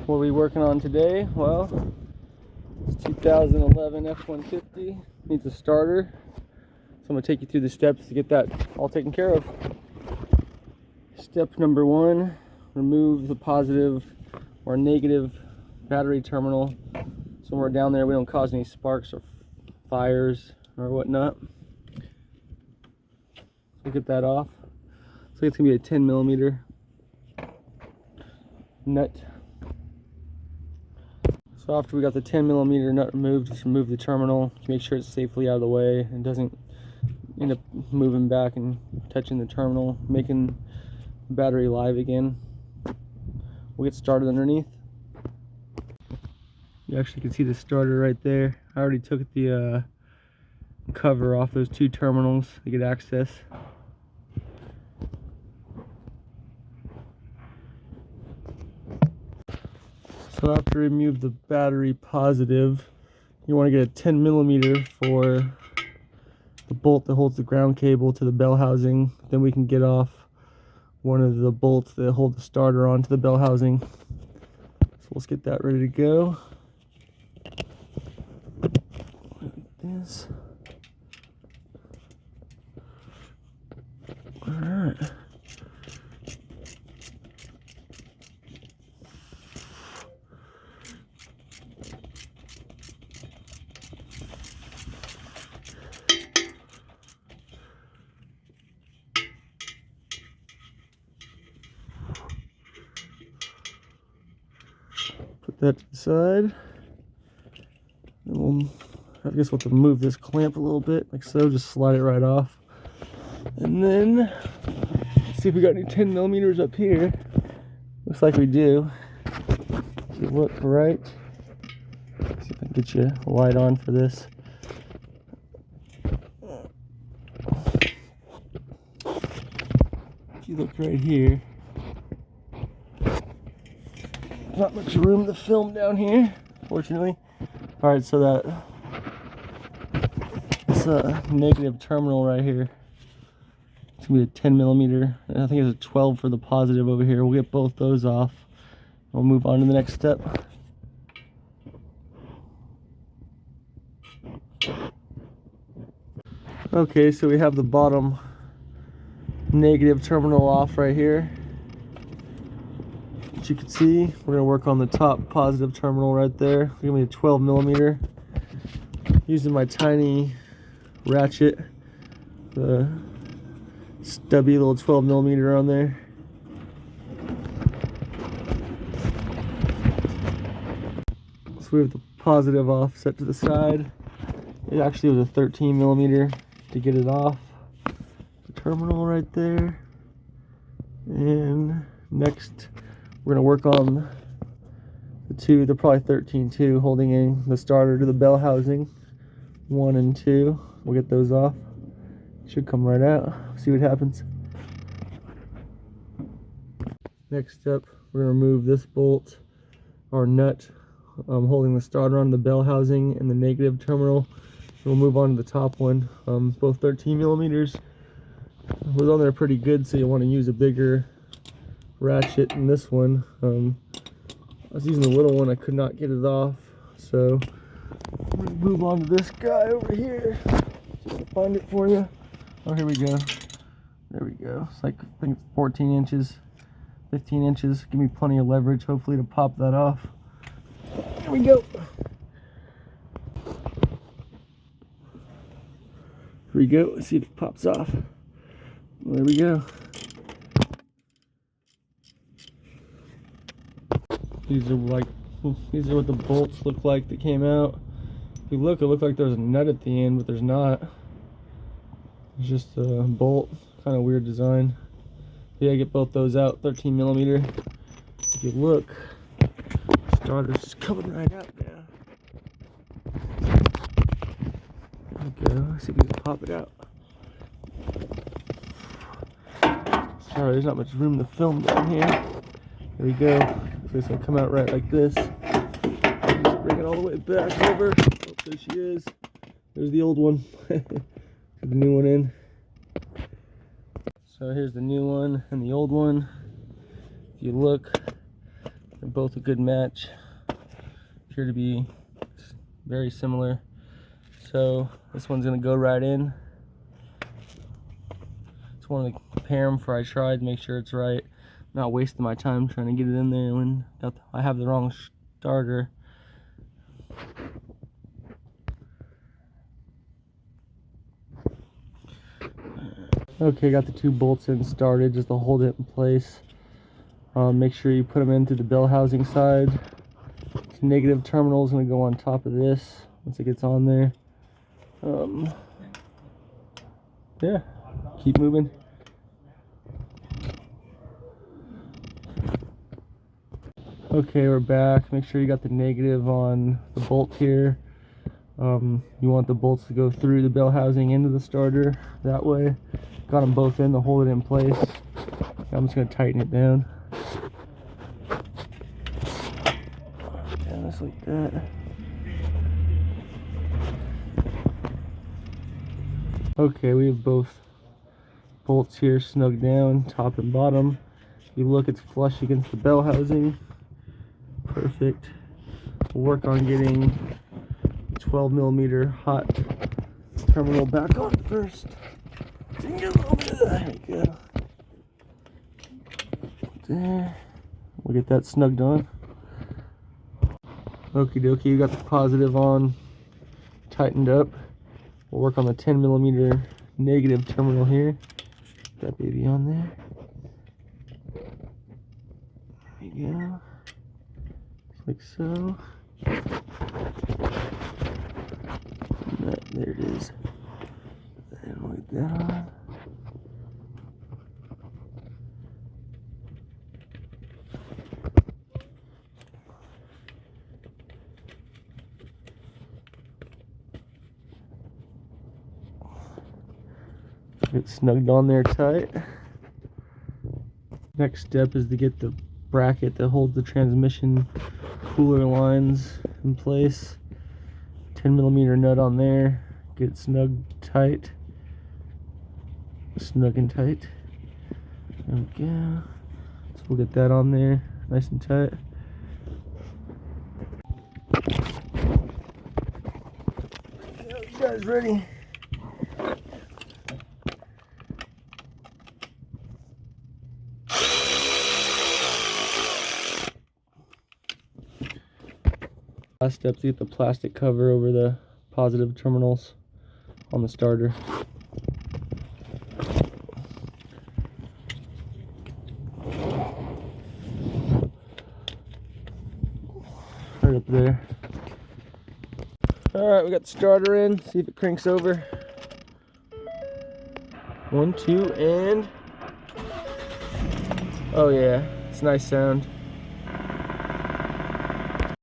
What are we working on today? Well, it's 2011 F-150. Needs a starter. So I'm going to take you through the steps to get that all taken care of. Step number 1, remove the positive or negative battery terminal. Somewhere down there we don't cause any sparks or fires or whatnot. So get that off. So it's going to be a 10 millimeter nut. So after we got the 10 millimeter nut removed, just remove the terminal to make sure it's safely out of the way and doesn't end up moving back and touching the terminal, making the battery live again. We'll get started underneath. You actually can see the starter right there. I already took the cover off those two terminals to get access. So after you remove the battery positive, you want to get a 10 millimeter for the bolt that holds the ground cable to the bell housing. Then we can get off one of the bolts that hold the starter onto the bell housing. So let's get that ready to go. Like this. All right. Put that to the side. And I guess we'll have to move this clamp a little bit, like so, just slide it right off. And then, let's see if we got any 10 millimeters up here. Looks like we do. If you look right, let's see if I can get you a light on for this. If you look right here, not much room to film down here, fortunately. All right, so that it's a negative terminal right here. It's gonna be a 10 millimeter. And I think it's a 12 for the positive over here. We'll get both those off. We'll move on to the next step. Okay, so we have the bottom negative terminal off right here. As you can see, we're going to work on the top positive terminal right there. Give me a 12 millimeter. Using my tiny ratchet, the stubby little 12 millimeter on there. So we have the positive off set to the side. It actually was a 13 millimeter to get it off. The terminal right there. And next, we're going to work on the two, they're probably 13 too, holding in the starter to the bell housing. 1 and 2. We'll get those off. Should come right out. See what happens. Next step, we're going to remove this bolt or nut holding the starter on the bell housing and the negative terminal. We'll move on to the top one. Both 13 millimeters. Was on there pretty good, so you want to use a bigger ratchet than this one. I was using the little one, I could not get it off, so I'm gonna move on to this guy over here. Just to find it for you. Oh, here we go. There we go. It's like, I think it's 14 inches, 15 inches. Give me plenty of leverage, hopefully, to pop that off. Here we go. Here we go. Let's see if it pops off. There we go. These are what the bolts look like that came out. If you look, it looked like there's a nut at the end, but there's not. It's just a bolt. Kind of weird design. Yeah, get both those out. 13 millimeter. If you look, the starter's just coming right out now. There we go. Let's see if we can pop it out. Sorry, there's not much room to film down here. There we go. So it's gonna come out right like this. Just bring it all the way back over. Oh, there she is. There's the old one. Put the new one in. So here's the new one and the old one. If you look, They're both a good match. Appear to be very similar. So this one's gonna go right in. Just want to compare them before I try to make sure it's right. Not wasting my time trying to get it in there when I have the wrong starter. Okay, got the two bolts in started just to hold it in place. Make sure you put them into the bell housing side. This negative terminal is going to go on top of this once it gets on there. Yeah, keep moving. Okay, we're back. Make sure you got the negative on the bolt here. You want the bolts to go through the bell housing into the starter that way. Got them both in to hold it in place. I'm just going to tighten it down. Just like that. Okay, we have both bolts here snug down, top and bottom. If you look, it's flush against the bell housing. Perfect. We'll work on getting 12mm hot terminal back on first. Get a little bit of that. There we go. There. We'll get that snugged on. Okie dokie, you got the positive on, tightened up. We'll work on the 10mm negative terminal here. That baby on there. There we go. Just like so. There it is. And we'll get that on. Get snugged on there tight. Next step is to get the bracket that holds the transmission cooler lines in place. 10mm nut on there. Get it snug tight. Snug and tight. There we go. So we'll get that on there nice and tight. You guys ready? Last step is to get the plastic cover over the positive terminals on the starter. Right up there. Alright, we got the starter in. See if it cranks over. 1, 2, and... oh yeah, it's a nice sound.